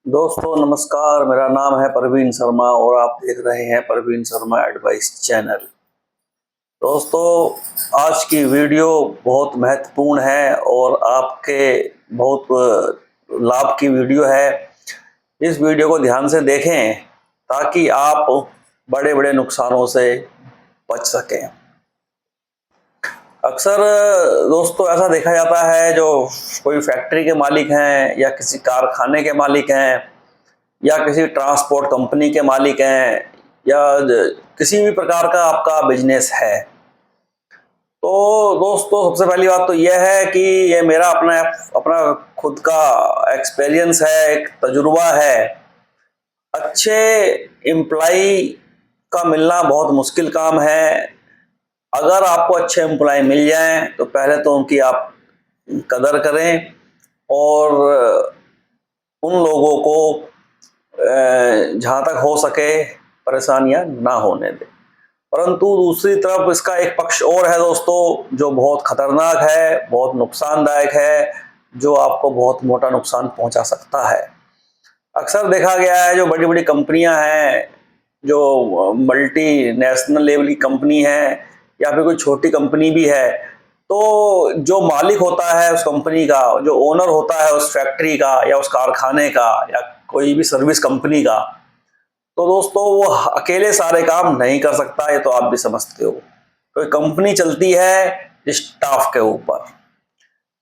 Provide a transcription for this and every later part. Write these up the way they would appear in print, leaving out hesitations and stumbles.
दोस्तों नमस्कार, मेरा नाम है प्रवीण शर्मा और आप देख रहे हैं प्रवीण शर्मा एडवाइस चैनल। दोस्तों आज की वीडियो बहुत महत्वपूर्ण है और आपके बहुत लाभ की वीडियो है। इस वीडियो को ध्यान से देखें ताकि आप बड़े बड़े नुकसानों से बच सकें। अक्सर दोस्तों ऐसा देखा जाता है, जो कोई फैक्ट्री के मालिक हैं या किसी कारखाने के मालिक हैं या किसी ट्रांसपोर्ट कंपनी के मालिक हैं या किसी भी प्रकार का आपका बिजनेस है, तो दोस्तों सबसे पहली बात तो यह है कि ये मेरा अपना अपना खुद का एक्सपीरियंस है, एक तजुर्बा है। अच्छे एम्प्लाई का मिलना बहुत मुश्किल काम है। अगर आपको अच्छे एम्प्लाई मिल जाएं तो पहले तो उनकी आप कदर करें और उन लोगों को जहाँ तक हो सके परेशानियां ना होने दें। परंतु दूसरी तरफ इसका एक पक्ष और है दोस्तों, जो बहुत खतरनाक है, बहुत नुकसानदायक है, जो आपको बहुत मोटा नुकसान पहुंचा सकता है। अक्सर देखा गया है, जो बड़ी बड़ी कंपनियां हैं, जो मल्टी नेशनल लेवल की कंपनी है या फिर कोई छोटी कंपनी भी है, तो जो मालिक होता है उस कंपनी का, जो ओनर होता है उस फैक्ट्री का या उस कारखाने का या कोई भी सर्विस कंपनी का, तो दोस्तों वो अकेले सारे काम नहीं कर सकता। ये तो आप भी समझते हो। तो कंपनी चलती है स्टाफ के ऊपर,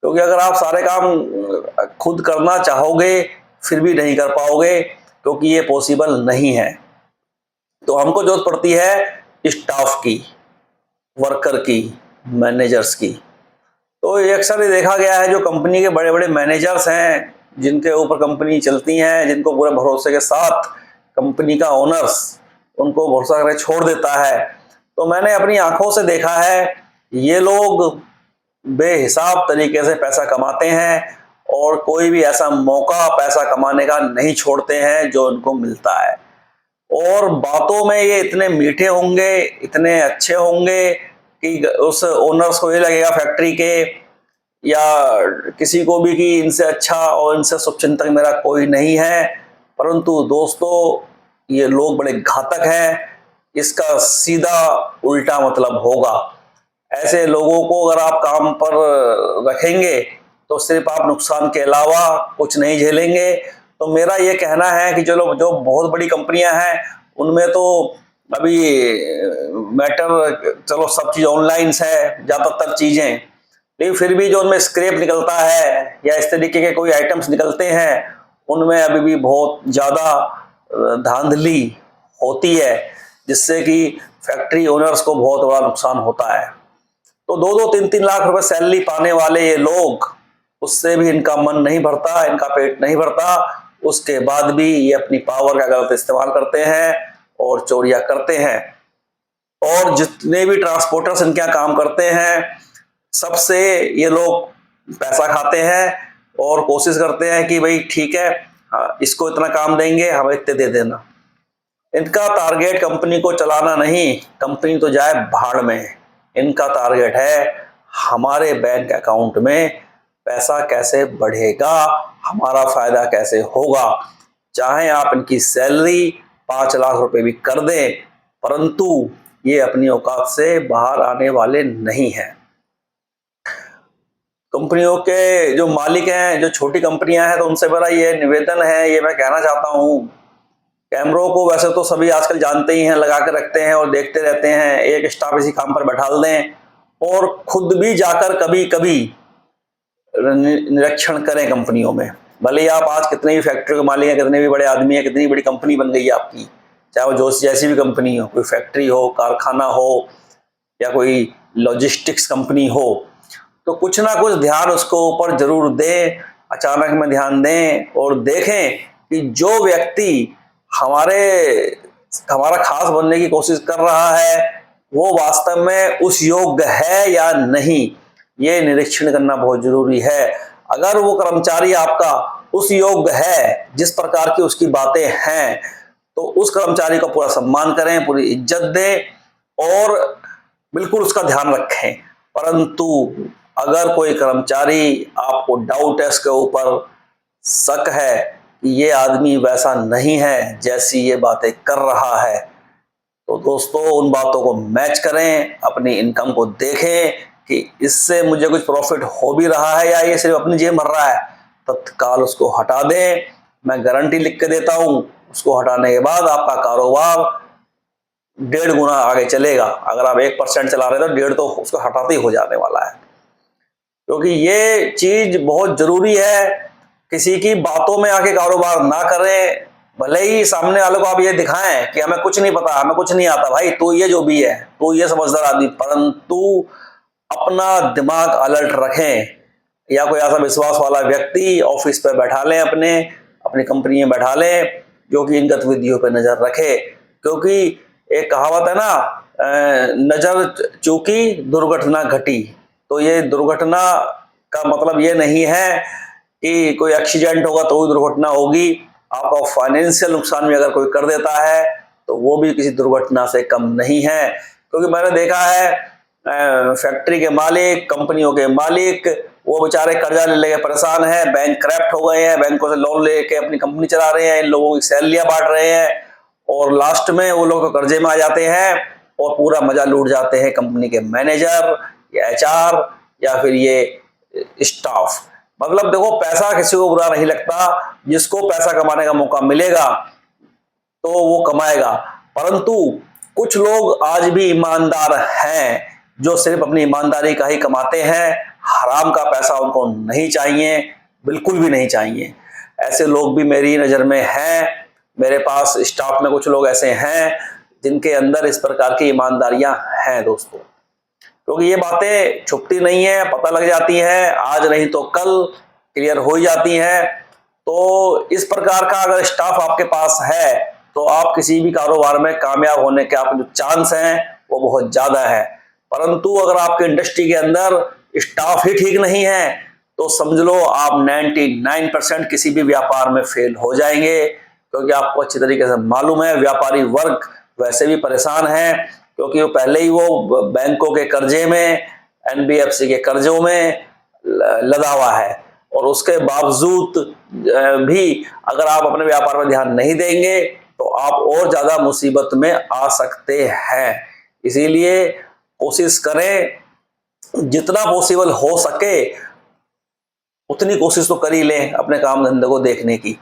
क्योंकि अगर आप सारे काम खुद करना चाहोगे फिर भी नहीं कर पाओगे, क्योंकि ये पॉसिबल नहीं है। तो हमको जरूरत पड़ती है स्टाफ की, वर्कर की, मैनेजर्स की। तो ये अक्सर ये देखा गया है, जो कंपनी के बड़े बड़े मैनेजर्स हैं, जिनके ऊपर कंपनी चलती हैं, जिनको पूरे भरोसे के साथ कंपनी का ओनर्स उनको भरोसा करके छोड़ देता है, तो मैंने अपनी आंखों से देखा है ये लोग बेहिसाब तरीके से पैसा कमाते हैं और कोई भी ऐसा मौका पैसा कमाने का नहीं छोड़ते हैं जो उनको मिलता है। और बातों में ये इतने मीठे होंगे, इतने अच्छे होंगे कि उस ओनर्स को ये लगेगा फैक्ट्री के या किसी को भी कि इनसे अच्छा और इनसे शुभचिंतक मेरा कोई नहीं है। परंतु दोस्तों ये लोग बड़े घातक हैं, इसका सीधा उल्टा मतलब होगा। ऐसे लोगों को अगर आप काम पर रखेंगे तो सिर्फ आप नुकसान के अलावा कुछ नहीं झेलेंगे। तो मेरा ये कहना है कि जो बहुत बड़ी कंपनियां हैं उनमें तो अभी मैटर, चलो सब चीज़ ऑनलाइन है ज़्यादातर चीज़ें, लेकिन फिर भी जो उनमें स्क्रैप निकलता है या इस तरीके के कोई आइटम्स निकलते हैं, उनमें अभी भी बहुत ज़्यादा धांधली होती है, जिससे कि फैक्ट्री ओनर्स को बहुत बड़ा नुकसान होता है। तो 2-2 3-3 लाख रुपए सैलरी पाने वाले ये लोग, उससे भी इनका मन नहीं भरता, इनका पेट नहीं भरता। उसके बाद भी ये अपनी पावर का गलत इस्तेमाल करते हैं और चोरियां करते हैं। और जितने भी ट्रांसपोर्टर्स इनके यहाँ काम करते हैं, सबसे ये लोग पैसा खाते हैं और कोशिश करते हैं कि भाई ठीक है, हाँ, इसको इतना काम देंगे, हमें इतने दे देना। इनका टारगेट कंपनी को चलाना नहीं, कंपनी तो जाए भाड़ में। इनका टारगेट है हमारे बैंक अकाउंट में पैसा कैसे बढ़ेगा, हमारा फायदा कैसे होगा। चाहे आप इनकी सैलरी 5 लाख रुपए भी कर दें, परंतु ये अपनी औकात से बाहर आने वाले नहीं हैं। कंपनियों के जो मालिक हैं, जो छोटी कंपनियां हैं, तो उनसे मेरा ये निवेदन है, ये मैं कहना चाहता हूँ, कैमरों को वैसे तो सभी आजकल जानते ही हैं, लगा के रखते हैं और देखते रहते हैं। एक स्टाफ इसी काम पर बैठा दें और खुद भी जाकर कभी कभी निरीक्षण करें कंपनियों में। भले ही आप आज कितने भी फैक्ट्री के मालिक हैं, कितने भी बड़े आदमी हैं, कितनी बड़ी कंपनी बन गई है आपकी, चाहे वो जो जैसी भी कंपनी हो, कोई फैक्ट्री हो, कारखाना हो या कोई लॉजिस्टिक्स कंपनी हो, तो कुछ ना कुछ ध्यान उसको ऊपर जरूर दें, अचानक में ध्यान दें और देखें कि जो व्यक्ति हमारे हमारा खास बनने की कोशिश कर रहा है वो वास्तव में उस योग्य है या नहीं, ये निरीक्षण करना बहुत जरूरी है। अगर वो कर्मचारी आपका उस योग्य है, जिस प्रकार की उसकी बातें हैं, तो उस कर्मचारी को पूरा सम्मान करें, पूरी इज्जत दें और बिल्कुल उसका ध्यान रखें। परंतु अगर कोई कर्मचारी आपको डाउट है, इसके ऊपर शक है, कि ये आदमी वैसा नहीं है जैसी ये बातें कर रहा है। तो दोस्तों उन बातों को मैच करें, अपनी इनकम को देखें कि इससे मुझे कुछ प्रॉफिट हो भी रहा है या ये सिर्फ अपनी जेब भर रहा है, तत्काल उसको हटा दें। मैं गारंटी लिख के देता हूं, उसको हटाने के बाद आपका कारोबार 1.5 गुना आगे चलेगा। अगर आप 1% चला रहे हो तो 1.5 तो उसको हटाते ही हो जाने वाला है, क्योंकि ये चीज बहुत जरूरी है। किसी की बातों में आके कारोबार ना करें। भले ही सामने वाले को आप ये दिखाएं कि हमें कुछ नहीं पता, हमें कुछ नहीं आता, भाई तो ये जो भी है तो ये समझदार आदमी, परंतु अपना दिमाग अलर्ट रखें। या कोई ऐसा विश्वास वाला व्यक्ति ऑफिस पे बैठा लें, अपनी कंपनी में बैठा लें, जो कि इन गतिविधियों पे नजर रखे। क्योंकि एक कहावत है ना, नजर चूकी दुर्घटना घटी। तो ये दुर्घटना का मतलब ये नहीं है कि कोई एक्सीडेंट होगा तो ही दुर्घटना होगी। आपका फाइनेंशियल नुकसान भी अगर कोई कर देता है तो वो भी किसी दुर्घटना से कम नहीं है। क्योंकि मैंने देखा है फैक्ट्री के मालिक, कंपनियों के मालिक, वो बेचारे कर्जा ले लेके परेशान है, बैंक क्रैप्ट हो गए हैं, बैंकों से लोन लेके अपनी कंपनी चला रहे हैं, इन लोगों की सैलरियां बांट रहे हैं, और लास्ट में वो लोग तो कर्जे में आ जाते हैं और पूरा मजा लूट जाते हैं कंपनी के मैनेजर या एचआर या फिर ये स्टाफ। मतलब देखो, पैसा किसी को बुरा नहीं लगता, जिसको पैसा कमाने का मौका मिलेगा तो वो कमाएगा। परंतु कुछ लोग आज भी ईमानदार हैं, जो सिर्फ अपनी ईमानदारी का ही कमाते हैं। हराम का पैसा उनको नहीं चाहिए, बिल्कुल भी नहीं चाहिए। ऐसे लोग भी मेरी नज़र में हैं। मेरे पास स्टाफ में कुछ लोग ऐसे हैं जिनके अंदर इस प्रकार की ईमानदारियां हैं दोस्तों। क्योंकि ये बातें छुपती नहीं है, पता लग जाती हैं, आज नहीं तो कल क्लियर हो ही जाती हैं। तो इस प्रकार का अगर स्टाफ आपके पास है तो आप किसी भी कारोबार में कामयाब होने के आपके जो चांस हैं वो बहुत ज्यादा है। परंतु अगर आपके इंडस्ट्री के अंदर स्टाफ ही ठीक नहीं है तो समझ लो आप 99% किसी भी व्यापार में फेल हो जाएंगे। क्योंकि आपको अच्छी तरीके से मालूम है, व्यापारी वर्ग वैसे भी परेशान है, क्योंकि वो पहले ही वो बैंकों के कर्जे में, एनबीएफसी के कर्जों में लदा हुआ है, और उसके बावजूद भी अगर आप अपने व्यापार में ध्यान नहीं देंगे तो आप और ज्यादा मुसीबत में आ सकते हैं। इसीलिए कोशिश करें, जितना पॉसिबल हो सके उतनी कोशिश तो कर ही लें अपने काम धंधे को देखने की।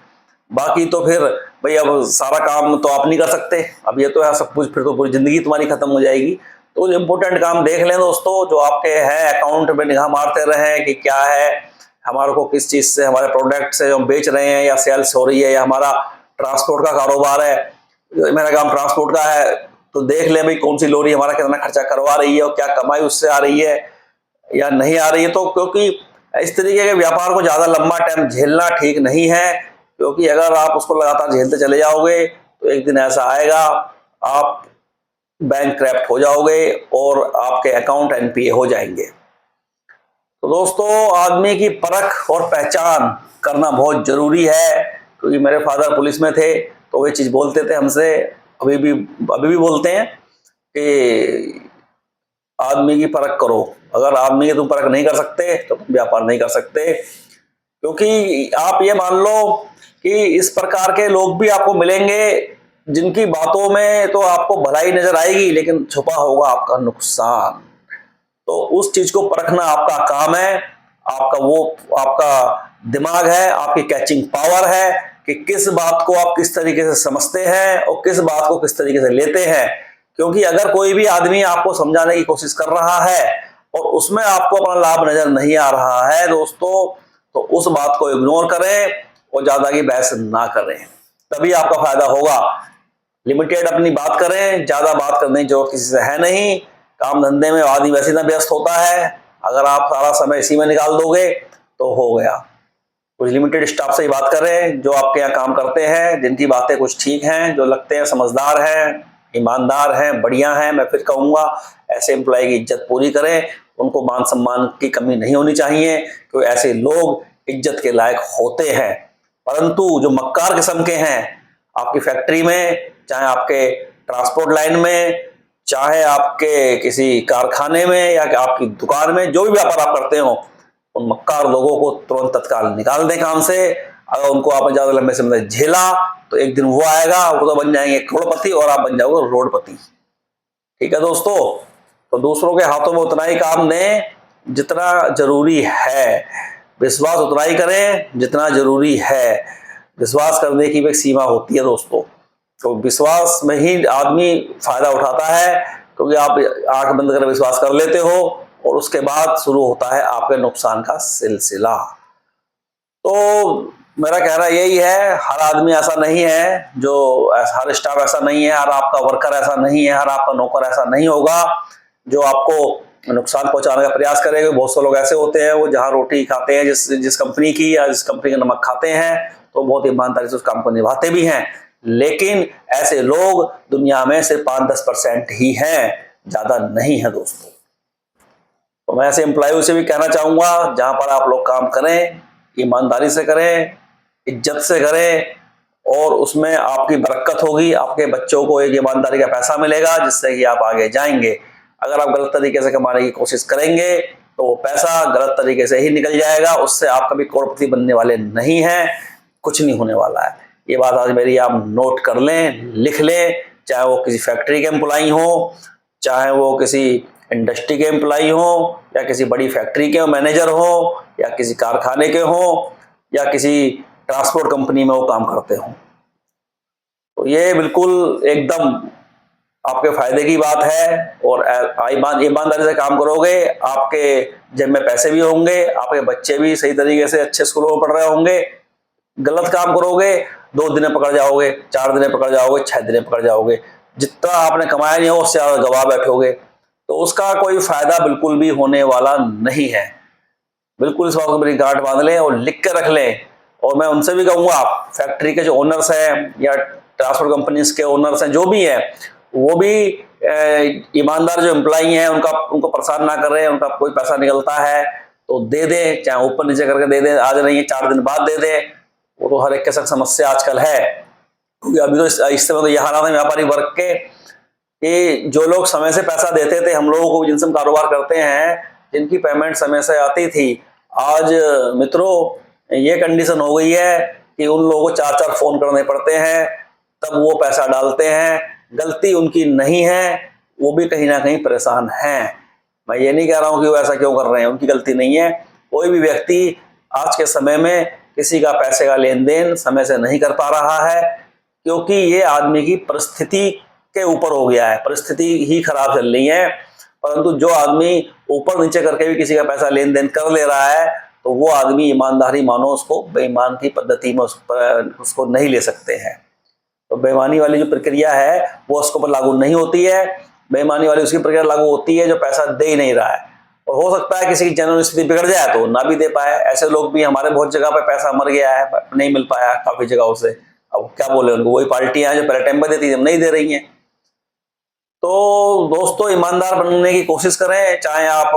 बाकी तो फिर भाई अब सारा काम तो आप नहीं कर सकते, अब ये तो है सब कुछ, फिर तो पूरी जिंदगी तुम्हारी खत्म हो जाएगी। तो इम्पोर्टेंट काम देख लें दोस्तों, जो आपके हैं अकाउंट में निगाह मारते रहें कि क्या है, हमारे को किस चीज़ से, हमारे प्रोडक्ट से जो हम बेच रहे हैं या सेल्स हो रही है, या हमारा ट्रांसपोर्ट का कारोबार है, मेरा काम ट्रांसपोर्ट का है, तो देख लें भाई कौन सी लॉरी हमारा कितना खर्चा करवा रही है और क्या कमाई उससे आ रही है या नहीं आ रही है। तो क्योंकि इस तरीके के व्यापार को ज़्यादा लंबा टाइम झेलना ठीक नहीं है, क्योंकि अगर आप उसको लगातार झेलते चले जाओगे तो एक दिन ऐसा आएगा आप बैंक क्रैप्ट हो जाओगे और आपके अकाउंट एनपीए हो जाएंगे। तो दोस्तों आदमी की परख और पहचान करना बहुत जरूरी है। क्योंकि मेरे फादर पुलिस में थे तो वे चीज़ बोलते थे हमसे, अभी भी बोलते हैं कि आदमी की परख करो। अगर आदमी की तुम परख नहीं कर सकते तो तुम व्यापार नहीं कर सकते। क्योंकि आप ये मान लो कि इस प्रकार के लोग भी आपको मिलेंगे जिनकी बातों में तो आपको भलाई नजर आएगी लेकिन छुपा होगा आपका नुकसान। तो उस चीज को परखना आपका काम है, आपका दिमाग है, आपकी कैचिंग पावर है कि किस बात को आप किस तरीके से समझते हैं और किस बात को किस तरीके से लेते हैं। क्योंकि अगर कोई भी आदमी आपको समझाने की कोशिश कर रहा है और उसमें आपको अपना लाभ नजर नहीं आ रहा है दोस्तों, तो उस बात को इग्नोर करें और ज्यादा की बहस ना करें, तभी आपका फायदा होगा। लिमिटेड अपनी बात करें, ज्यादा बात करने की जरूरत किसी से है नहीं। काम धंधे में आदमी वैसे इतना व्यस्त होता है, अगर आप सारा समय इसी में निकाल दोगे तो हो गया। कुछ लिमिटेड स्टाफ से ही बात करें जो आपके यहाँ काम करते हैं, जिनकी बातें कुछ ठीक हैं, जो लगते हैं समझदार हैं, ईमानदार हैं, बढ़िया हैं। मैं फिर कहूँगा ऐसे एम्प्लॉय की इज्जत पूरी करें, उनको मान सम्मान की कमी नहीं होनी चाहिए, क्योंकि ऐसे लोग इज्जत के लायक होते हैं। परंतु जो मक्कार किस्म के हैं आपकी फैक्ट्री में, चाहे आपके ट्रांसपोर्ट लाइन में, चाहे आपके किसी कारखाने में या आपकी दुकान में, जो भी व्यापार आप करते हो, उन मक्कार लोगों को तुरंत तत्काल निकाल दें काम से। अगर उनको आपने ज्यादा लंबे समय तक झेला तो एक दिन वो आएगा, वो तो बन जाएंगे करोड़पति और आप बन जाओगे रोडपति। ठीक है दोस्तों, तो दूसरों के हाथों में उतना ही काम दें जितना जरूरी है, विश्वास उतना ही करें जितना जरूरी है। विश्वास करने की भी एक सीमा होती है दोस्तों, तो विश्वास में ही आदमी फायदा उठाता है, क्योंकि आप आंख बंद कर विश्वास कर लेते हो और उसके बाद शुरू होता है आपके नुकसान का सिलसिला। तो मेरा कहना यही है, हर आदमी ऐसा नहीं है, जो हर स्टाफ ऐसा नहीं है, हर आपका वर्कर ऐसा नहीं है, हर आपका नौकर ऐसा नहीं होगा जो आपको नुकसान पहुंचाने का प्रयास करेगा। बहुत से लोग ऐसे होते हैं, वो जहां रोटी खाते हैं जिस कंपनी की या जिस कंपनी का नमक खाते हैं, तो बहुत ईमानदारी से उस काम को निभाते भी हैं, लेकिन ऐसे लोग दुनिया में सिर्फ 5-10% ही हैं, ज्यादा नहीं है दोस्तों। तो मैं ऐसे एम्प्लॉय से भी कहना चाहूंगा, जहां पर आप लोग काम करें ईमानदारी से करें, इज्जत से करें, और उसमें आपकी बरकत होगी, आपके बच्चों को एक ईमानदारी का पैसा मिलेगा जिससे कि आप आगे जाएंगे। अगर आप गलत तरीके से कमाने की कोशिश करेंगे तो वो पैसा गलत तरीके से ही निकल जाएगा, उससे आप कभी करोड़पति बनने वाले नहीं हैं, कुछ नहीं होने वाला है। ये बात आज मेरी आप नोट कर लें, लिख लें, चाहे वो किसी फैक्ट्री के एम्प्लॉय हो, चाहे वो किसी इंडस्ट्री के एम्प्लॉय हो, या किसी बड़ी फैक्ट्री के मैनेजर हो, या किसी कारखाने के हो, या किसी ट्रांसपोर्ट कंपनी में वो काम करते हो। तो ये बिल्कुल एकदम आपके फायदे की बात है, और ईमानदारी से काम करोगे, आपके जेब में पैसे भी होंगे, आपके बच्चे भी सही तरीके से अच्छे स्कूलों में पढ़ रहे होंगे। गलत काम करोगे 2 दिन पकड़ जाओगे, 4 दिन पकड़ जाओगे, 6 दिन पकड़ जाओगे, जितना आपने कमाया नहीं हो उससे ज्यादा गवा बैठोगे, तो उसका कोई फायदा बिल्कुल भी होने वाला नहीं है। बिल्कुल इस बात को मेरी गांठ बांध लें और लिख के रख लें। और मैं उनसे भी कहूंगा, फैक्ट्री के जो ओनर्स हैं या ट्रांसपोर्ट कंपनीज के ओनर्स हैं, जो भी हैं, वो भी ईमानदार जो एम्प्लॉई हैं उनको परेशान ना कर रहे हैं। उनका कोई पैसा निकलता है तो दे दें, चाहे ऊपर नीचे करके दे दें, आज नहीं 4 दिन बाद दे दें। वो तो हर एक के साथ समस्या आजकल है, क्योंकि अभी तो इस समय तो यह हालात है व्यापारी वर्ग के, कि जो लोग समय से पैसा देते थे हम लोगों को, जिनसे हम कारोबार करते हैं, जिनकी पेमेंट समय से आती थी, आज मित्रों ये कंडीशन हो गई है कि उन लोगों को 4-4 फोन करने पड़ते हैं, तब वो पैसा डालते हैं। गलती उनकी नहीं है, वो भी कहीं ना कहीं परेशान हैं। मैं ये नहीं कह रहा हूं कि वो ऐसा क्यों कर रहे हैं, उनकी गलती नहीं है। कोई भी व्यक्ति आज के समय में किसी का पैसे का लेन देन समय से नहीं कर पा रहा है, क्योंकि ये आदमी की परिस्थिति के ऊपर हो गया है, परिस्थिति ही खराब चल रही है। परंतु जो आदमी ऊपर नीचे करके भी किसी का पैसा लेन देन कर ले रहा है, तो वो आदमी ईमानदारी मानो उसको, बेईमान की पद्धति में उसको नहीं ले सकते हैं। तो बेईमानी वाली जो प्रक्रिया है वो उसके ऊपर लागू नहीं होती है। बेईमानी वाली उसकी प्रक्रिया लागू होती है जो पैसा दे ही नहीं रहा है, और हो सकता है किसी की जनरल स्थिति बिगड़ जाए तो ना भी दे पाए। ऐसे लोग भी हमारे बहुत जगह पे पैसा मर गया है, नहीं मिल पाया काफी जगहों से। अब क्या बोले उनको, वही पार्टियां हैं जो पहले टाइम पर देती थी, नहीं दे रही हैं। तो दोस्तों ईमानदार बनने की कोशिश करें, चाहे आप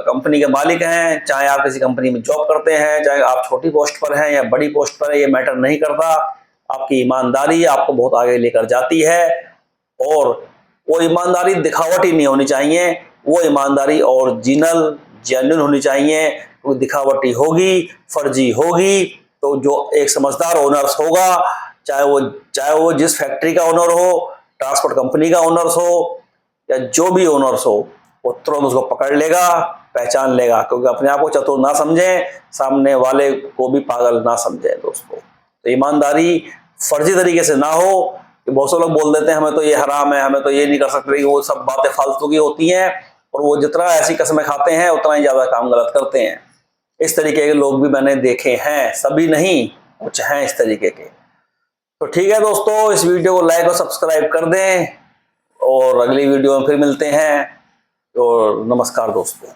कंपनी के मालिक हैं, चाहे आप किसी कंपनी में जॉब करते हैं, चाहे आप छोटी पोस्ट पर हैं या बड़ी पोस्ट पर हैं, ये मैटर नहीं करता। आपकी ईमानदारी आपको बहुत आगे लेकर जाती है, और वो ईमानदारी दिखावटी नहीं होनी चाहिए, वो ईमानदारी ओरिजिनल जेन्युइन होनी चाहिए। वो दिखावटी होगी, फर्जी होगी, तो जो एक समझदार ओनर्स होगा, चाहे वो जिस फैक्ट्री का ओनर हो, ट्रांसपोर्ट कंपनी का ओनर्स हो, या जो भी ओनर्स हो, वो तुरंत उसको पकड़ लेगा, पहचान लेगा, क्योंकि अपने आप को चतुर ना समझें, सामने वाले को भी पागल ना समझें दोस्तों। तो ईमानदारी फर्जी तरीके से ना हो। बहुत से लोग बोल देते हैं हमें तो ये हराम है, हमें तो ये नहीं कर सकते, वो सब बातें फालतू की होती हैं, और वो जितना ऐसी कस्में खाते हैं उतना ही ज्यादा काम गलत करते हैं। इस तरीके के लोग भी मैंने देखे हैं, सभी नहीं, कुछ हैं इस तरीके के। तो ठीक है दोस्तों, इस वीडियो को लाइक और सब्सक्राइब कर दें, और अगली वीडियो में फिर मिलते हैं। और नमस्कार दोस्तों।